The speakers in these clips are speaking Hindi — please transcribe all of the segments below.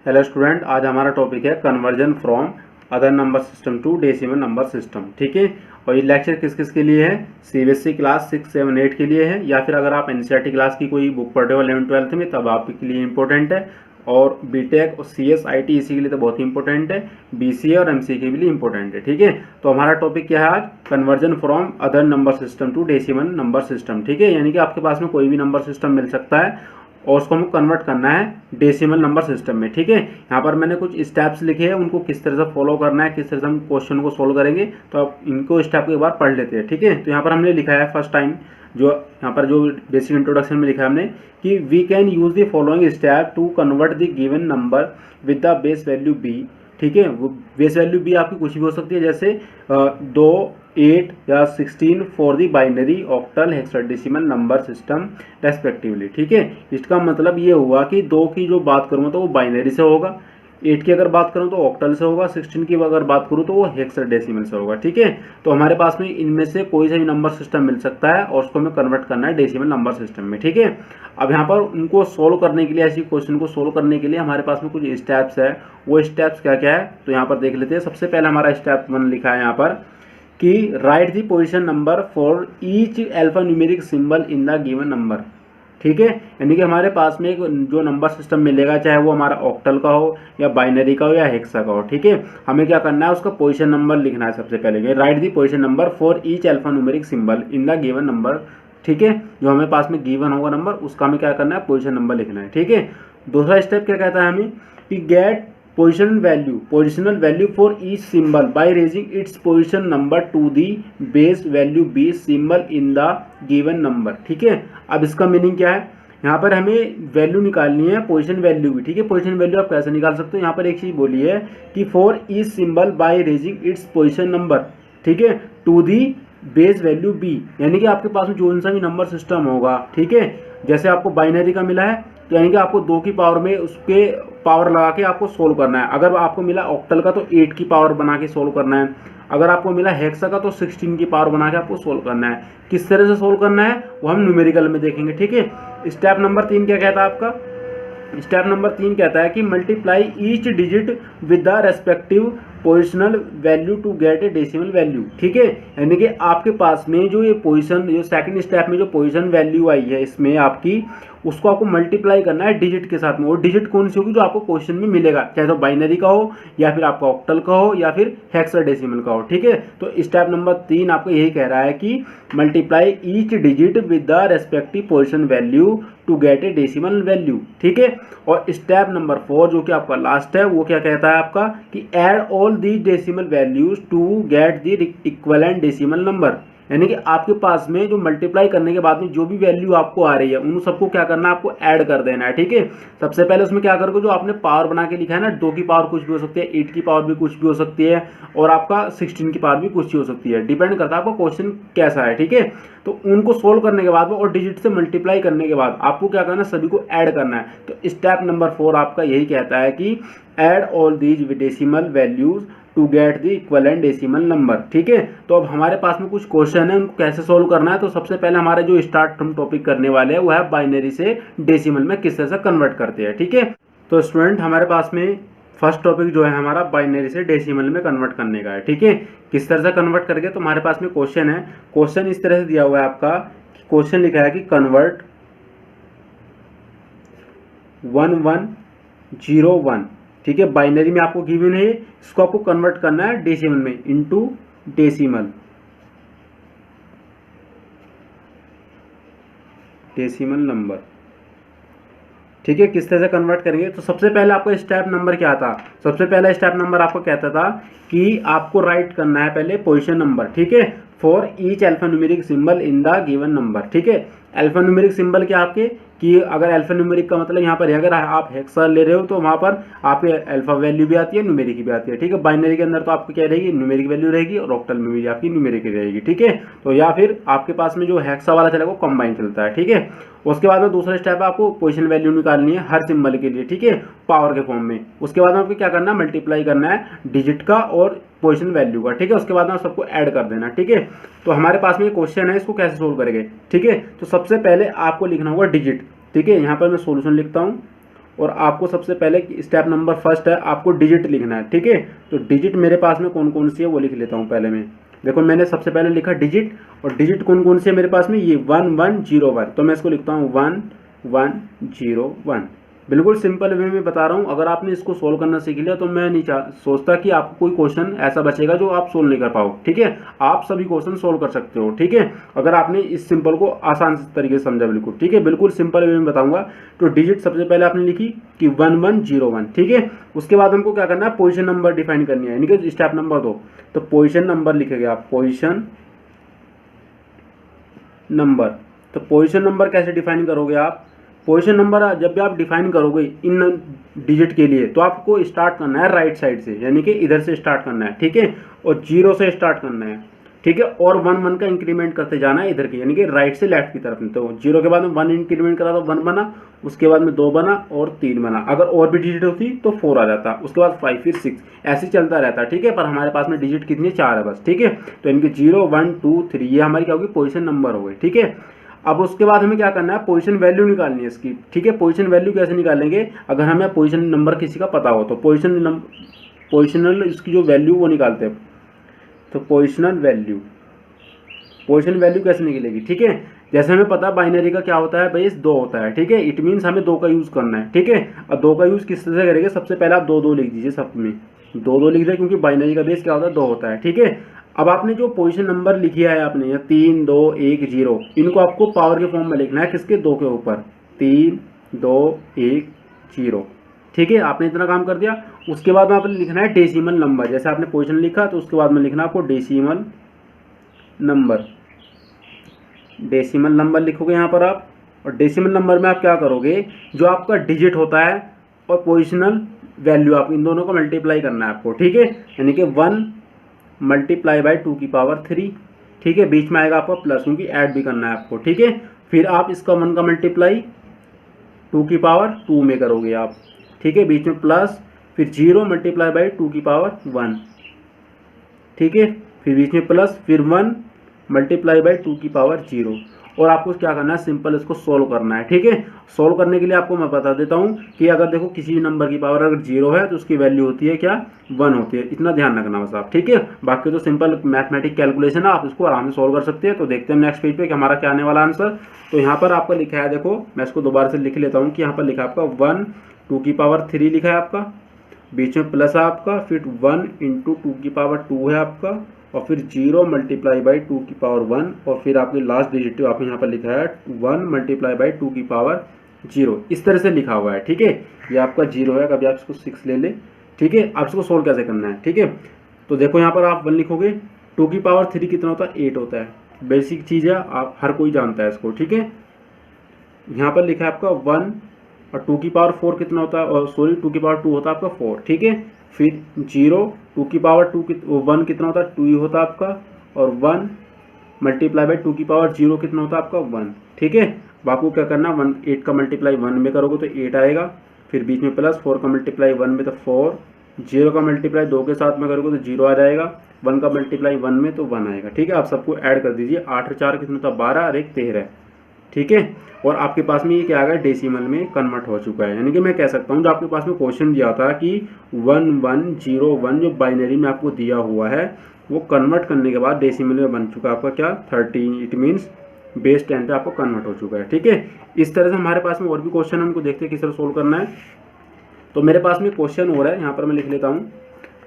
हेलो स्टूडेंट, आज हमारा टॉपिक है conversion from other number system to decimal number system. ठीक है, और ये लेक्चर किस किस के लिए है? सीबीएसई क्लास 6, 7, 8 के लिए है, या फिर अगर आप एनसीईआरटी क्लास की कोई बुक पढ़ रहे हो 11, 12 में तब आपके लिए इंपॉर्टेंट है। और बीटेक और सीएस आईटी इसी के लिए तो बहुत ही इंपॉर्टेंट है। बीसीए और एमसीए के लिए इंपॉर्टेंट है। ठीक है, तो हमारा टॉपिक क्या है आज? Conversion from other number system to decimal number system. ठीक है, यानी कि आपके पास में कोई भी नंबर सिस्टम मिल सकता है और उसको हमको कन्वर्ट करना है डेसिमल नंबर सिस्टम में। ठीक है, यहाँ पर मैंने कुछ स्टेप्स लिखे हैं, उनको किस तरह से फॉलो करना है, किस तरह से हम क्वेश्चन को सोल्व करेंगे, तो आप इनको स्टेप को एक बार पढ़ लेते हैं। ठीक है, तो यहाँ पर हमने लिखा है फर्स्ट टाइम, जो यहाँ पर जो बेसिक इंट्रोडक्शन में लिखा है हमने कि we can use the following step to convert the given number with the base value B. ठीक है, वो बेस वैल्यू बी आपकी कुछ भी हो सकती है, जैसे 2, 8 या 16 for the binary, octal, hexadecimal number system respectively. ठीक है, इसका मतलब ये हुआ कि 2 की जो बात करूँ तो वो बाइनरी से होगा, 8 की अगर बात करूँ तो ऑक्टल से होगा, 16 की अगर बात करूँ तो वो हेक्साडेसिमल से होगा। ठीक है, तो हमारे पास में इनमें से कोई सा भी नंबर सिस्टम मिल सकता है और उसको हमें कन्वर्ट करना है डेसिमल नंबर सिस्टम में। ठीक है, अब यहाँ पर उनको सोल्व करने के लिए, ऐसी क्वेश्चन को सोल्व करने के लिए हमारे पास में कुछ स्टेप्स है। वो स्टेप्स क्या क्या है तो यहाँ पर देख लेते हैं। सबसे पहले हमारा स्टेप 1 लिखा है यहाँ पर कि right the position number for each alpha numeric symbol in the given number. ठीक है, यानी कि हमारे पास में एक जो नंबर सिस्टम मिलेगा, चाहे वो हमारा ऑक्टल का हो या बाइनरी का हो या हेक्सा का हो। ठीक है, हमें क्या करना है, उसका पोजीशन नंबर लिखना है। सबसे पहले right the position number for each alpha numeric symbol in the given number. ठीक है, जो हमें पास में गिवन होगा नंबर, उसका हमें क्या करना है, पोजीशन नंबर लिखना है। ठीक है, दूसरा स्टेप क्या कहता है हमें कि get positional value for each symbol by raising its position number to the base value B symbol in the given number. ठीक है, अब इसका मीनिंग क्या है, यहाँ पर हमें वैल्यू निकालनी है, पोजीशन वैल्यू भी। ठीक है, पोजीशन वैल्यू आप कैसे निकाल सकते हो, यहाँ पर एक चीज बोली है कि for each symbol by raising its position number, ठीक है, to the base value B. यानी कि आपके पास में जो सा भी नंबर सिस्टम होगा, ठीक है, जैसे आपको बाइनरी का मिला है तो यानी कि आपको 2 की पावर में उसके पावर लगा के आपको सोल्व करना है। अगर आपको मिला ऑक्टल का तो 8 की पावर बना के सोल्व करना है। अगर आपको मिला हेक्सा का तो 16 की पावर बना के आपको सोल्व करना है। किस तरह से सोल्व करना है वो हम न्यूमेरिकल में देखेंगे। ठीक है, स्टेप नंबर 3 क्या कहता है आपका? स्टेप नंबर 3 कहता है कि multiply each digit with the respective positional value to get a decimal value. ठीक है, यानी कि आपके पास में जो ये पोजीशन, जो सेकंड स्टेप में जो पोजीशन वैल्यू आई है इसमें आपकी, उसको आपको मल्टीप्लाई करना है डिजिट के साथ में। और डिजिट कौन सी होगी? जो आपको क्वेश्चन में मिलेगा, चाहे तो बाइनरी का हो या फिर आपका ऑक्टल का हो या फिर हेक्साडेसिमल का हो। ठीक है, तो स्टेप नंबर 3 आपको यही कह रहा है कि multiply each digit with the respective position value to get a decimal value. ठीक है, और स्टेप नंबर 4 जो कि आपका लास्ट है, वो क्या कहता है आपका कि add all the decimal values to get the equivalent decimal number. यानी कि आपके पास में जो मल्टीप्लाई करने के बाद में जो भी वैल्यू आपको आ रही है उन सबको क्या करना है, आपको ऐड कर देना है। ठीक है, सबसे पहले उसमें क्या करोगे, जो आपने पावर बना के लिखा है ना, 2 की पावर कुछ भी हो सकती है, 8 की पावर भी कुछ भी हो सकती है, और आपका 16 की पावर भी कुछ भी हो सकती है, डिपेंड करता है आपका क्वेश्चन कैसा है। ठीक है, तो उनको सोल्व करने के बाद में और डिजिट से मल्टीप्लाई करने के बाद आपको क्या करना है, सभी को ऐड करना है। तो स्टेप नंबर 4 आपका यही कहता है कि add all these decimal values to get the equivalent decimal number. ठीक है, तो अब हमारे पास में कुछ क्वेश्चन है, उनको कैसे सोल्व करना है। तो सबसे पहले हमारे जो स्टार्ट हम टॉपिक करने वाले हैं वो है बाइनरी से डेसिमल में किस तरह से कन्वर्ट करते हैं। ठीक है, तो स्टूडेंट हमारे पास में फर्स्ट टॉपिक जो है हमारा बाइनरी से डेसिमल में कन्वर्ट करने का है। ठीक है, किस तरह से कन्वर्ट करके, तो हमारे पास में क्वेश्चन है। क्वेश्चन इस तरह से दिया हुआ है आपका, क्वेश्चन लिखा है कि कन्वर्ट 1101। ठीक है, बाइनरी में आपको गिवन है, इसको आपको कन्वर्ट करना है डेसिमल में, इनटू डेसिमल नंबर। ठीक है, किस तरह से कन्वर्ट करेंगे, तो सबसे पहले आपका स्टेप नंबर क्या था? सबसे पहला स्टेप नंबर आपको कहता था कि आपको राइट करना है पहले पोजीशन नंबर। ठीक है, for each alpha numeric symbol in the given number. ठीक है, अल्फा न्यूमेरिक सिंबल क्या आपके कि अगर अल्फा न्यूमेरिक का मतलब यहाँ पर अगर आप हेक्सा ले रहे हो तो वहाँ पर आपके अल्फा वैल्यू भी आती है, न्यूमेरिक भी आती है। ठीक है, बाइनरी के अंदर तो आपकी क्या रहेगी, न्यूमेरिक वैल्यू रहेगी, और ऑक्टल में भी आपकी न्यूमेरिक रहेगी। ठीक है, तो या फिर आपके पास में जो हेक्सा वाला चलेगा वो कंबाइन चलता है। ठीक है, उसके बाद में दूसरा स्टेप है, आपको पोजीशन वैल्यू निकालनी है हर सिंबल के लिए। ठीक है, पावर के फॉर्म में। उसके बाद में आपको क्या करना है, मल्टीप्लाई करना है डिजिट का और पोजीशन वैल्यू का। ठीक है, उसके बाद में सबको ऐड कर देना। ठीक है, तो हमारे पास में क्वेश्चन है, इसको कैसे सोल्व करेंगे। ठीक है, तो सबसे पहले आपको लिखना होगा डिजिट। ठीक है, यहाँ पर मैं सॉल्यूशन लिखता हूँ और आपको सबसे पहले स्टेप नंबर फर्स्ट है, आपको डिजिट लिखना है। ठीक है, तो डिजिट मेरे पास में कौन कौन सी है वो लिख लेता हूँ पहले मैं। देखो मैंने सबसे पहले लिखा डिजिट, और डिजिट कौन कौन सी है मेरे पास में, ये 1101, तो मैं इसको लिखता हूँ 1101। बिल्कुल सिंपल वे में बता रहा हूँ। अगर आपने इसको सोल्व करना सीख लिया तो मैं नहीं सोचता कि आपको कोई क्वेश्चन ऐसा बचेगा जो आप सोल्व नहीं कर पाओ। ठीक है, आप सभी क्वेश्चन सोल्व कर सकते हो। ठीक है, अगर आपने इस सिंपल को आसान तरीके से समझा। बिल्कुल ठीक है, बिल्कुल सिंपल वे में बताऊंगा। तो डिजिट सबसे पहले आपने लिखी कि 1101। ठीक है, उसके बाद हमको क्या करना है, पोजिशन नंबर डिफाइन करनी है, यानी कि स्टेप नंबर 2। तो पोजिशन नंबर लिखेंगे आप, पोजिशन नंबर। तो पोजीशन नंबर कैसे डिफाइन करोगे आप, पोजीशन नंबर जब भी आप डिफाइन करोगे इन डिजिट के लिए तो आपको स्टार्ट करना है राइट साइड से, यानी कि इधर से स्टार्ट करना है। ठीक है, और 0 से स्टार्ट करना है। ठीक है, और 1 1 का इंक्रीमेंट करते जाना है इधर के, यानी कि राइट से लेफ्ट की तरफ। तो 0 के बाद में 1 इंक्रीमेंट करा तो 1 बना, उसके बाद में 2 बना और 3 बना। अगर और भी डिजिट होती तो 4 आ जाता, उसके बाद 5 फिर 6, ऐसे चलता रहता। ठीक है, पर हमारे पास में डिजिट कितनी है, 4 है बस। ठीक है, तो इनके 0 1 2 3 ये हमारी क्या होगी, पोजीशन नंबर हो गए। ठीक है, अब उसके बाद हमें क्या करना है, पोजीशन वैल्यू निकालनी है इसकी। ठीक है, पोजीशन वैल्यू कैसे निकालेंगे, अगर हमें पोजीशन नंबर किसी का पता हो तो पोजीशनल इसकी जो वैल्यू वो निकालते हैं। तो पोजीशन वैल्यू कैसे निकलेगी। ठीक है, जैसे हमें पता है बाइनरी का क्या होता है, बेस 2 होता है। ठीक है, इट मीन्स हमें 2 का यूज़ करना है। ठीक है, अब 2 का यूज़ किस तरह से करेंगे, सबसे पहले आप 2 2 लिख दीजिए, सब में 2 2 लिख दें, क्योंकि बाइनरी का बेस क्या होता है, 2 होता है। ठीक है, अब आपने जो पोजीशन नंबर लिखी है आपने, या 3 2 1 0, इनको आपको पावर के फॉर्म में लिखना है, किसके, 2 के ऊपर, 3 2 1 0। ठीक है, आपने इतना काम कर दिया। उसके बाद में आपने लिखना है डेसिमल नंबर। जैसे आपने पोजीशन लिखा तो उसके बाद में लिखना आपको डेसिमल नंबर। डेसिमल नंबर लिखोगे यहाँ पर आप, और डेसिमल नंबर में आप क्या करोगे, जो आपका डिजिट होता है और पोजिशनल वैल्यू, आप इन दोनों को मल्टीप्लाई करना है आपको। ठीक है, यानी कि 1 मल्टीप्लाई बाई 2 की पावर 3। ठीक है, बीच में आएगा आपको प्लस, क्योंकि ऐड भी करना है आपको। ठीक है, फिर आप इसका 1 का मल्टीप्लाई 2 की पावर 2 में करोगे आप। ठीक है, बीच में प्लस, फिर 0 मल्टीप्लाई बाई 2 की पावर 1। ठीक है, फिर बीच में प्लस, फिर 1 मल्टीप्लाई बाई 2 की पावर 0। और आपको क्या करना है, सिंपल इसको सोल्व करना है। ठीक है, सोल्व करने के लिए आपको मैं बता देता हूँ कि अगर देखो किसी भी नंबर की पावर अगर 0 है तो उसकी वैल्यू होती है क्या, 1 होती है। इतना ध्यान रखना बस आप। ठीक है, बाकी तो सिंपल मैथमेटिक कैलकुलेशन है, आप इसको आराम से सोल्व कर सकते हैं। तो देखते हैं नेक्स्ट पेज पे कि हमारा क्या आने वाला आंसर। तो यहाँ पर आपका लिखा है, देखो मैं इसको दोबारा से लिख लेता हूँ कि यहाँ पर लिखा है आपका 1 2 की पावर 3 लिखा है आपका, बीच में प्लस है आपका, फिर 1 इंटू 2 की पावर 2 है आपका, और फिर 0 मल्टीप्लाई बाई 2 की पावर 1, और फिर आपकी लास्ट डिजिट आपने यहाँ पर लिखा है 1 मल्टीप्लाई बाई 2 की पावर 0। इस तरह से लिखा हुआ है। ठीक है, ये आपका 0 है, कभी आप इसको 6 ले लें। ठीक है, आप इसको सोल्व कैसे करना है। ठीक है, तो देखो यहाँ पर आप 1 लिखोगे, 2 की पावर 3 कितना होता है, 8 होता है। बेसिक चीज़ है, आप हर कोई जानता है इसको। ठीक है, यहाँ पर लिखा है आपका 1, और 2 की पावर 4 कितना होता है, और सॉरी 2 की पावर 2 होता है आपका 4। ठीक है, फिर 0 2 की पावर 1 कितना होता है, 2 ही होता है आपका, और 1 मल्टीप्लाई बाई 2 की पावर 0 कितना होता है आपका, 1। ठीक है, अब आपको क्या करना है, 8 का मल्टीप्लाई 1 में करोगे तो 8 आएगा, फिर बीच में प्लस, 4 का मल्टीप्लाई 1 में तो 4, 0 का मल्टीप्लाई 2 के साथ में करोगे तो 0 आ जाएगा, 1 का मल्टीप्लाई 1 में तो 1 आएगा। ठीक है, आप सबको ऐड कर दीजिए, 8 और 4 कितना होता है, 12 और 1 13। ठीक है, और आपके पास में ये क्या आ गया, डेसिमल में कन्वर्ट हो चुका है। यानी कि मैं कह सकता हूँ जो आपके पास में क्वेश्चन दिया था कि 1101 जो बाइनरी में आपको दिया हुआ है वो कन्वर्ट करने के बाद डेसिमल में बन चुका है आपका क्या, 13। इट मीन्स बेस 10 पे आपको कन्वर्ट हो चुका है। ठीक है, इस तरह से हमारे पास में और भी क्वेश्चन हमको देखते हैं किस तरह सोल्व करना है। तो मेरे पास में क्वेश्चन हो रहा है, यहाँ पर मैं लिख लेता हूँ।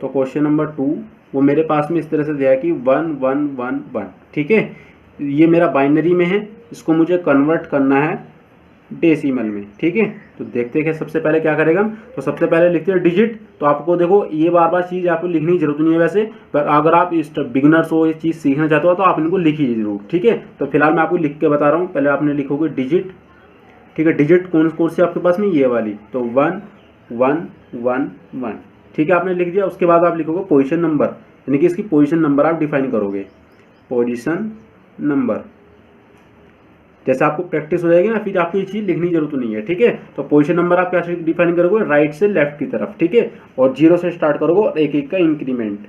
तो क्वेश्चन नंबर 2 वो मेरे पास में इस तरह से दिया है कि 1111। ठीक है, ये मेरा बाइनरी में है, इसको मुझे कन्वर्ट करना है डेसिमल में। ठीक है, तो देखते हैं सबसे पहले क्या करेगा हम। तो सबसे पहले लिखते हैं डिजिट। तो आपको देखो ये बार बार चीज़ आपको लिखने की जरूरत नहीं है वैसे, पर अगर आप इस बिगिनर्स हो ये चीज़ सीखना चाहते हो तो आप इनको लिखिए जरूर। ठीक है, तो फिलहाल मैं आपको लिख के बता रहा हूँ। पहले आपने लिखोगे डिजिट। ठीक है, डिजिट कौन सी आपके पास में, ये वाली, तो 1 1 1 1। ठीक है, आपने लिख दिया। उसके बाद आप लिखोगे पोजीशन नंबर, यानी कि इसकी पोजीशन नंबर आप डिफाइन करोगे, पोजीशन नंबर। जैसे आपको प्रैक्टिस हो जाएगी ना, फिर आपको ये चीज़ लिखने की जरूरत नहीं है। ठीक है, तो पोजीशन नंबर आप कैसे डिफाइन करोगे, राइट से लेफ्ट की तरफ। ठीक है, और 0 से स्टार्ट करोगे और एक एक का इंक्रीमेंट।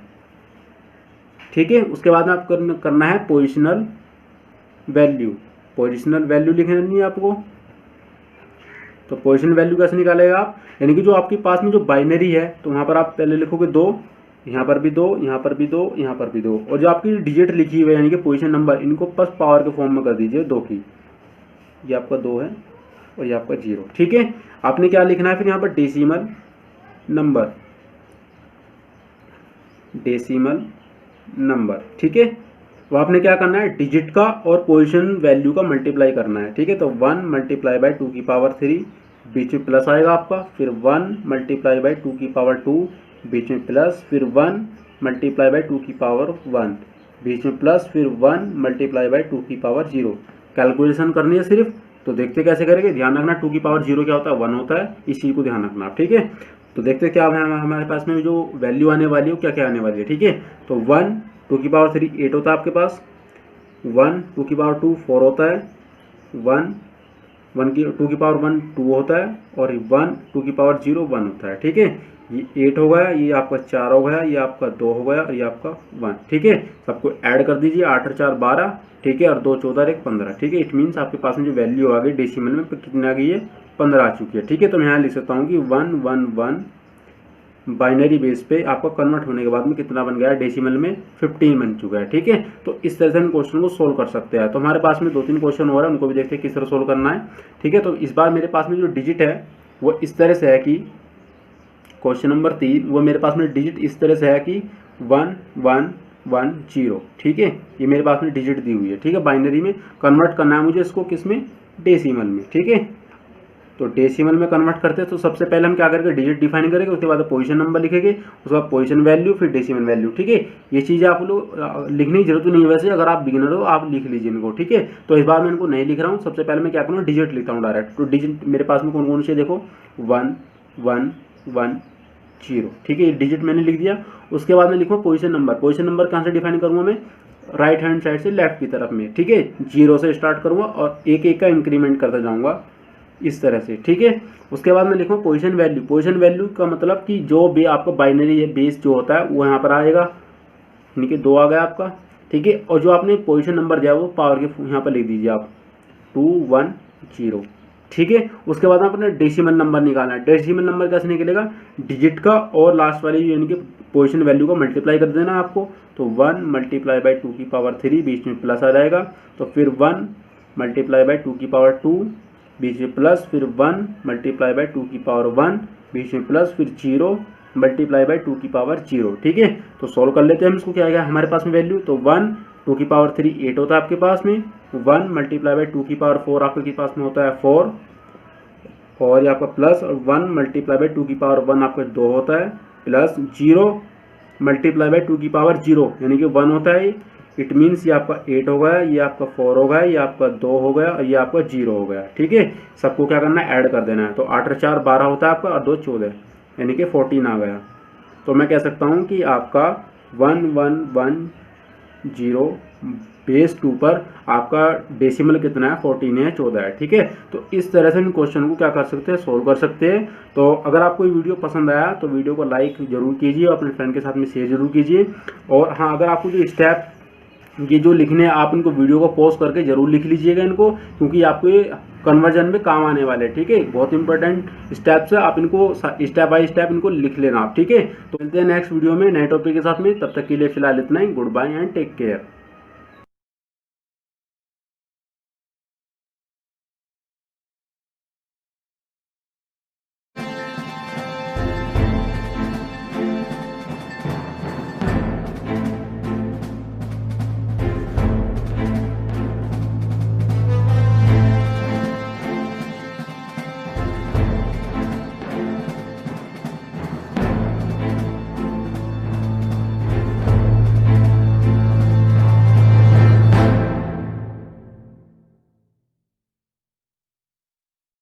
ठीक है, उसके बाद में आप करना है पोजिशनल वैल्यू। पोजिशनल वैल्यू लिखनी है आपको। तो पोजीशन वैल्यू कैसे निकालेगा आप, यानी कि जो आपके पास में जो बाइनरी है तो वहाँ पर आप पहले लिखोगे 2, यहाँ पर भी 2, यहाँ पर भी 2, यहाँ पर भी 2, और जो आपकी डिजिट लिखी हुई है यानी कि पोजीशन नंबर, इनको बस पावर के फॉर्म में कर दीजिए 2 की। ये आपका 2 है और ये आपका 0, ठीक है। आपने क्या लिखना है फिर यहाँ पर डेसिमल नंबर, ठीक है। तो आपने क्या करना है, डिजिट का और पोजीशन वैल्यू का मल्टीप्लाई करना है, ठीक है। तो 1 मल्टीप्लाई बाई 2 की पावर 3, बीच में प्लस आएगा आपका, फिर 1 मल्टीप्लाई बाई 2 की पावर 2, बीच में प्लस, फिर 1 मल्टीप्लाई बाई 2 की पावर 1, बीच में प्लस, फिर 1 मल्टीप्लाई बाई 2 की पावर 0। कैलकुलेशन करनी है सिर्फ, तो देखते कैसे करेंगे। ध्यान रखना 2 की पावर 0 क्या होता है, 1 होता है, इस चीज़ को ध्यान रखना आप, ठीक है। तो देखते क्या है हमारे पास में जो वैल्यू आने वाली है क्या क्या आने वाली है, ठीक है। तो 1 2 की पावर 3 8 होता है आपके पास, 1 2 की पावर 2 4 होता है, 1 2 की पावर 1 2 होता है, और 1 2 की पावर 0 1 होता है, ठीक है। ये 8 हो गया, ये आपका 4 हो गया, ये आपका 2 हो गया, और ये आपका 1, ठीक है। सबको ऐड कर दीजिए, 8 और 4 12, ठीक है, और 2 14 1 15, ठीक है। इट मीन्स आपके पास में जो वैल्यू आ गई डेसिमल में कितनी आ गई है, 15 आ चुकी है, ठीक है। तो मैं यहाँ लिख सकता हूँ कि 1 1 1 बाइनरी बेस पे आपका कन्वर्ट होने के बाद में कितना बन गया है, डेसिमल में 15 बन चुका है, ठीक है। तो इस तरह से हम क्वेश्चन को सोल्व कर सकते हैं। तो हमारे पास में 2-3 क्वेश्चन हो रहा है, उनको भी देखते हैं किस तरह सोल्व करना है, ठीक है। तो इस बार मेरे पास में जो डिजिट है वो इस तरह से है कि क्वेश्चन नंबर 3 वो मेरे पास में डिजिट इस तरह से है कि 1 1 1 0, ठीक है। ये मेरे पास में डिजिट दी हुई है, ठीक है। बाइनरी में कन्वर्ट करना है मुझे इसको, किस में, डेसिमल में, ठीक है। तो डेसिमल में कन्वर्ट करते हैं तो सबसे पहले हम क्या करेंगे, डिजिट डिफाइन करेंगे, उसके बाद पोजीशन नंबर लिखेंगे, उसके बाद पोजीशन वैल्यू, फिर डेसिमल वैल्यू, ठीक है। ये चीज़ें आप लोग लिखने की जरूरत नहीं है, वैसे अगर आप बिगिनर हो आप लिख लीजिए इनको, ठीक है। तो इस बार मैं इनको नहीं लिख रहा हूँ, सबसे पहले मैं क्या करूँगा, डिजिट लिखता हूँ डायरेक्ट। तो डिजिट मेरे पास में कौन कौन से, देखो 1 1 1 0, ठीक है, ये डिजिट मैंने लिख दिया। उसके बाद मैं लिखूँगा पोजीशन नंबर। पोजीशन नंबर कहाँ से डिफाइन करूँगा मैं, राइट हैंड साइड से लेफ्ट की तरफ में, ठीक है। 0 से स्टार्ट करूँगा और एक एक का इंक्रीमेंट करता जाऊँगा इस तरह से, ठीक है। उसके बाद मैं लिखूँगा पोजीशन वैल्यू। पोजीशन वैल्यू का मतलब कि जो भी आपका बाइनरी है बेस जो होता है वो यहाँ पर आएगा, यानी कि 2 आ गया आपका, ठीक है। और जो आपने पोजीशन नंबर दिया वो पावर के यहाँ पर लिख दीजिए आप 2 1 0, ठीक है। उसके बाद आपने डेसिमल नंबर निकालना है। डेसिमल नंबर कैसे निकलेगा, डिजिट का और लास्ट वाली यानी कि पोजीशन वैल्यू को मल्टीप्लाई कर देना आपको। तो 1 मल्टीप्लाई बाई 2 की पावर 3, बीच में प्लस आ जाएगा, तो फिर 1 मल्टीप्लाई बाई 2 की पावर 2, बीच में प्लस, फिर 1 मल्टीप्लाई बाई 2 की पावर 1, बीच में प्लस, फिर 0 मल्टीप्लाई बाई 2 की पावर 0, ठीक है। तो सॉल्व कर लेते हैं हम इसको, क्या आएगा हमारे पास में वैल्यू। तो 1 2 की पावर 3 8 होता है आपके पास में, 1 मल्टीप्लाई बाई 2 की पावर 4 आपके पास में होता है 4, और ये आपका प्लस, और 1 मल्टीप्लाई बाई 2 की पावर 1 आपका 2 होता है, प्लस 0 मल्टीप्लाई बाई 2 की पावर 0 यानी कि 1 होता है। इट मीन्स ये आपका 8 हो गया, ये आपका 4 हो गया, ये आपका 2 हो गया, और ये आपका 0 हो गया, ठीक है। सबको क्या करना है, ऐड कर देना है। तो 8 और 4 12 होता है आपका, और 2 14 यानी कि 14 आ गया। तो मैं कह सकता हूँ कि आपका 1 1 1 0 बेस 2 पर आपका डेसिमल कितना है, 14 है, 14 है, ठीक है। तो इस तरह से हम क्वेश्चन को क्या कर सकते हैं, सोल्व कर सकते हैं। तो अगर आपको ये वीडियो पसंद आया तो वीडियो को लाइक जरूर कीजिए, अपने फ्रेंड के साथ में शेयर जरूर कीजिए। और हाँ, अगर आपको जो स्टेप ये जो लिखने हैं आप इनको वीडियो को पॉज करके जरूर लिख लीजिएगा इनको, क्योंकि आपको ये कन्वर्जन में काम आने वाले हैं, ठीक है। बहुत इंपॉर्टेंट स्टेप्स है, आप इनको स्टेप बाय स्टेप इनको लिख लेना आप, ठीक है। तो मिलते हैं नेक्स्ट वीडियो में नए टॉपिक के साथ में, तब तक के लिए फिलहाल इतना ही। Goodbye and take care.